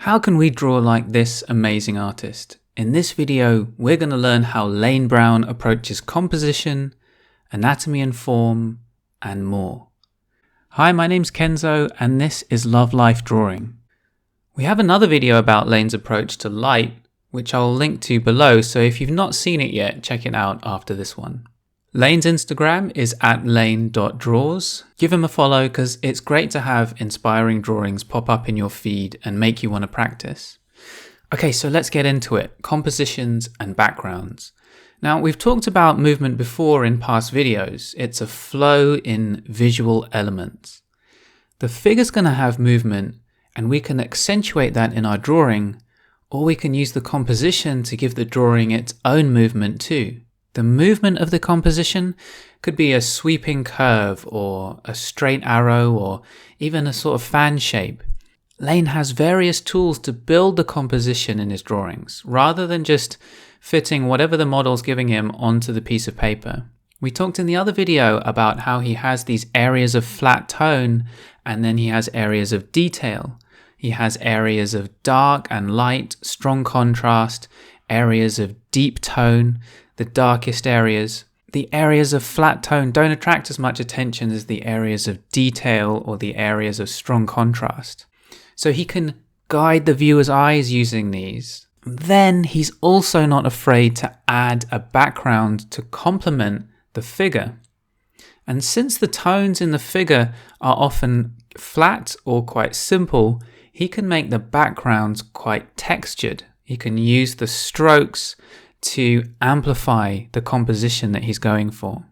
How can we draw like this amazing artist? In this video, we're going to learn how Lane Brown approaches composition, anatomy and form, and more. Hi, my name's Kenzo, and this is Love Life Drawing. We have another video about Lane's approach to light, which I'll link to below, so if you've not seen it yet, check it out after this one. Lane's Instagram is @lane.draws. Give him a follow because it's great to have inspiring drawings pop up in your feed and make you want to practice. Okay, so let's get into it. Compositions and backgrounds. Now, we've talked about movement before in past videos. It's a flow in visual elements. The figure's going to have movement, and we can accentuate that in our drawing, or we can use the composition to give the drawing its own movement too. The movement of the composition could be a sweeping curve or a straight arrow or even a sort of fan shape. Lane has various tools to build the composition in his drawings, rather than just fitting whatever the model's giving him onto the piece of paper. We talked in the other video about how he has these areas of flat tone and then he has areas of detail. He has areas of dark and light, strong contrast, areas of deep tone, the darkest areas. The areas of flat tone don't attract as much attention as the areas of detail or the areas of strong contrast. So he can guide the viewer's eyes using these. Then he's also not afraid to add a background to complement the figure. And since the tones in the figure are often flat or quite simple, he can make the backgrounds quite textured. He can use the strokes to amplify the composition that he's going for.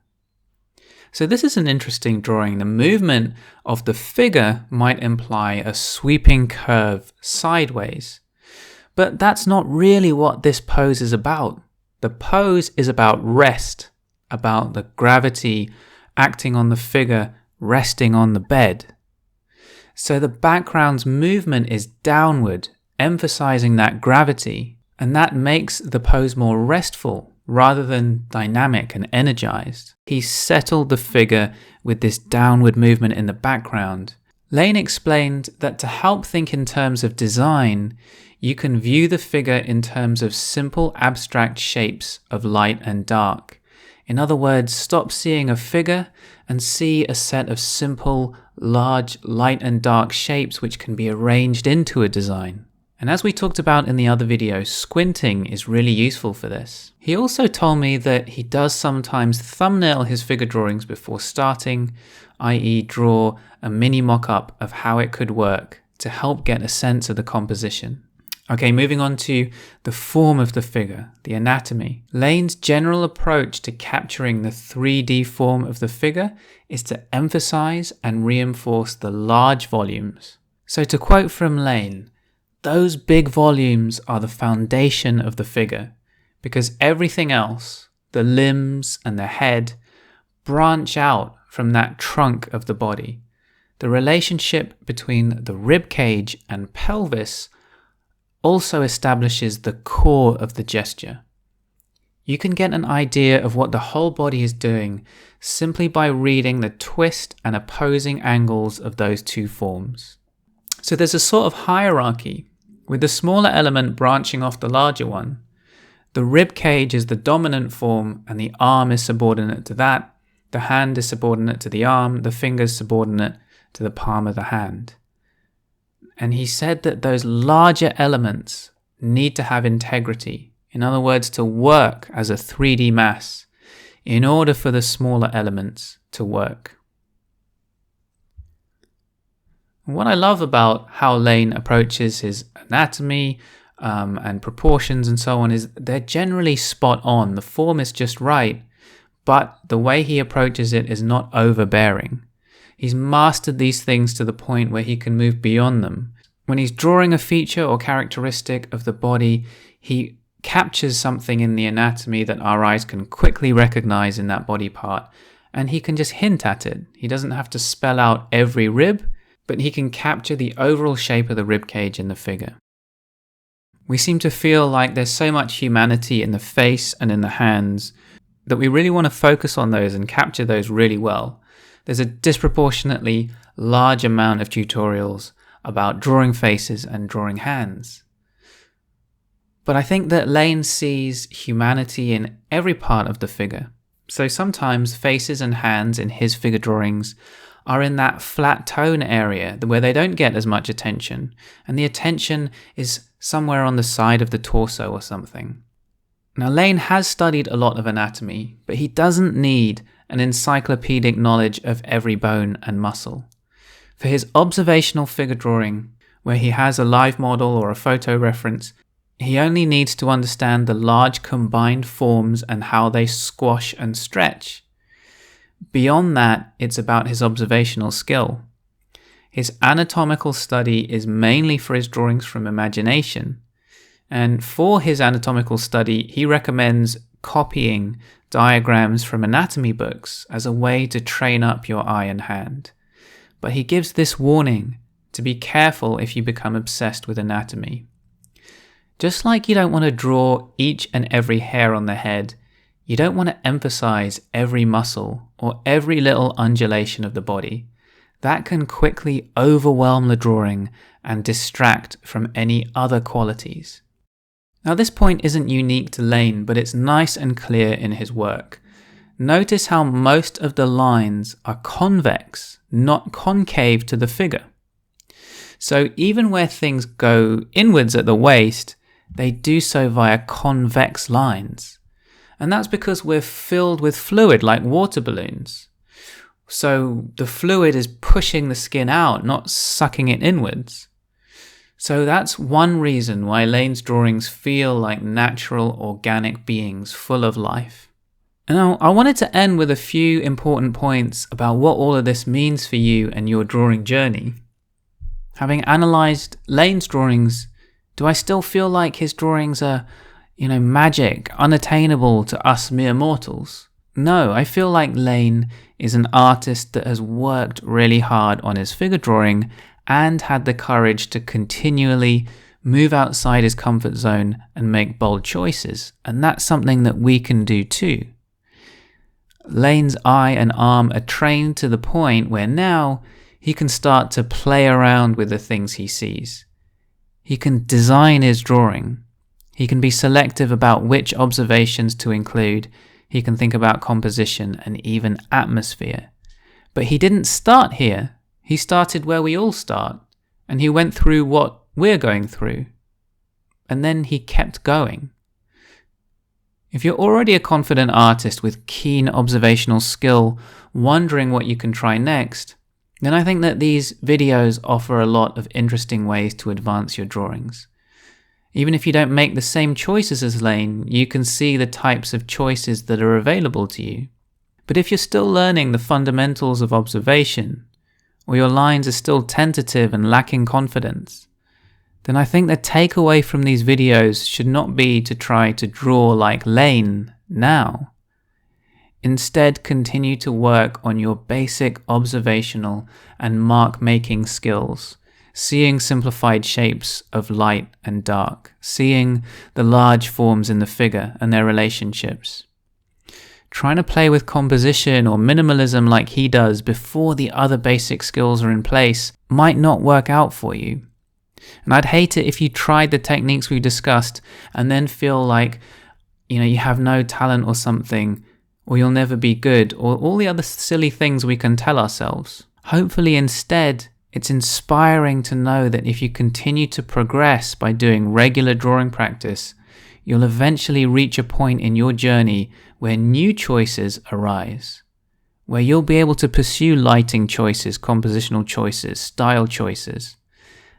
So this is an interesting drawing. The movement of the figure might imply a sweeping curve sideways, but that's not really what this pose is about. The pose is about rest, about the gravity acting on the figure resting on the bed. So the background's movement is downward, emphasizing that gravity. And that makes the pose more restful rather than dynamic and energized. He's settled the figure with this downward movement in the background. Lane explained that to help think in terms of design, you can view the figure in terms of simple abstract shapes of light and dark. In other words, stop seeing a figure and see a set of simple, large, light and dark shapes which can be arranged into a design. And as we talked about in the other video, squinting is really useful for this. He also told me that he does sometimes thumbnail his figure drawings before starting, i.e. draw a mini mock-up of how it could work to help get a sense of the composition. Okay, moving on to the form of the figure, the anatomy. Lane's general approach to capturing the 3D form of the figure is to emphasize and reinforce the large volumes. So to quote from Lane, those big volumes are the foundation of the figure, because everything else, the limbs and the head, branch out from that trunk of the body. The relationship between the rib cage and pelvis also establishes the core of the gesture. You can get an idea of what the whole body is doing simply by reading the twist and opposing angles of those two forms. So there's a sort of hierarchy, with the smaller element branching off the larger one. The rib cage is the dominant form and the arm is subordinate to that. The hand is subordinate to the arm, the fingers subordinate to the palm of the hand. And he said that those larger elements need to have integrity. In other words, to work as a 3D mass in order for the smaller elements to work. What I love about how Lane approaches his anatomy and proportions and so on is they're generally spot on. The form is just right, but the way he approaches it is not overbearing. He's mastered these things to the point where he can move beyond them. When he's drawing a feature or characteristic of the body, he captures something in the anatomy that our eyes can quickly recognize in that body part, and he can just hint at it. He doesn't have to spell out every rib, but he can capture the overall shape of the rib cage in the figure. We seem to feel like there's so much humanity in the face and in the hands that we really want to focus on those and capture those really well. There's a disproportionately large amount of tutorials about drawing faces and drawing hands. But I think that Lane sees humanity in every part of the figure. So sometimes faces and hands in his figure drawings are in that flat tone area where they don't get as much attention, and the attention is somewhere on the side of the torso or something. Now, Lane has studied a lot of anatomy, but he doesn't need an encyclopedic knowledge of every bone and muscle. For his observational figure drawing, where he has a live model or a photo reference, he only needs to understand the large combined forms and how they squash and stretch. Beyond that, it's about his observational skill. His anatomical study is mainly for his drawings from imagination. And for his anatomical study, he recommends copying diagrams from anatomy books as a way to train up your eye and hand. But he gives this warning to be careful if you become obsessed with anatomy. Just like you don't want to draw each and every hair on the head, you don't want to emphasize every muscle or every little undulation of the body. That can quickly overwhelm the drawing and distract from any other qualities. Now, this point isn't unique to Lane, but it's nice and clear in his work. Notice how most of the lines are convex, not concave to the figure. So even where things go inwards at the waist, they do so via convex lines. And that's because we're filled with fluid like water balloons. So the fluid is pushing the skin out, not sucking it inwards. So that's one reason why Lane's drawings feel like natural, organic beings full of life. And now I wanted to end with a few important points about what all of this means for you and your drawing journey. Having analysed Lane's drawings, do I still feel like his drawings are, magic, unattainable to us mere mortals? No, I feel like Lane is an artist that has worked really hard on his figure drawing and had the courage to continually move outside his comfort zone and make bold choices. And that's something that we can do too. Lane's eye and arm are trained to the point where now he can start to play around with the things he sees. He can design his drawing. He can be selective about which observations to include. He can think about composition and even atmosphere. But he didn't start here. He started where we all start, and he went through what we're going through. And then he kept going. If you're already a confident artist with keen observational skill, wondering what you can try next, then I think that these videos offer a lot of interesting ways to advance your drawings. Even if you don't make the same choices as Lane, you can see the types of choices that are available to you. But if you're still learning the fundamentals of observation, or your lines are still tentative and lacking confidence, then I think the takeaway from these videos should not be to try to draw like Lane now. Instead, continue to work on your basic observational and mark-making skills, seeing simplified shapes of light and dark, seeing the large forms in the figure and their relationships. Trying to play with composition or minimalism like he does before the other basic skills are in place might not work out for you. And I'd hate it if you tried the techniques we discussed and then feel like, you have no talent or something, or you'll never be good, or all the other silly things we can tell ourselves. Hopefully instead, it's inspiring to know that if you continue to progress by doing regular drawing practice, you'll eventually reach a point in your journey where new choices arise, where you'll be able to pursue lighting choices, compositional choices, style choices.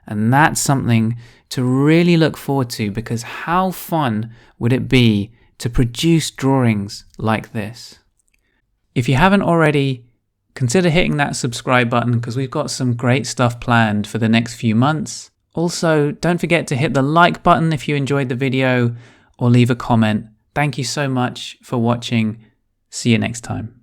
And that's something to really look forward to, because how fun would it be to produce drawings like this? If you haven't already, consider hitting that subscribe button, because we've got some great stuff planned for the next few months. Also, don't forget to hit the like button if you enjoyed the video, or leave a comment. Thank you so much for watching. See you next time.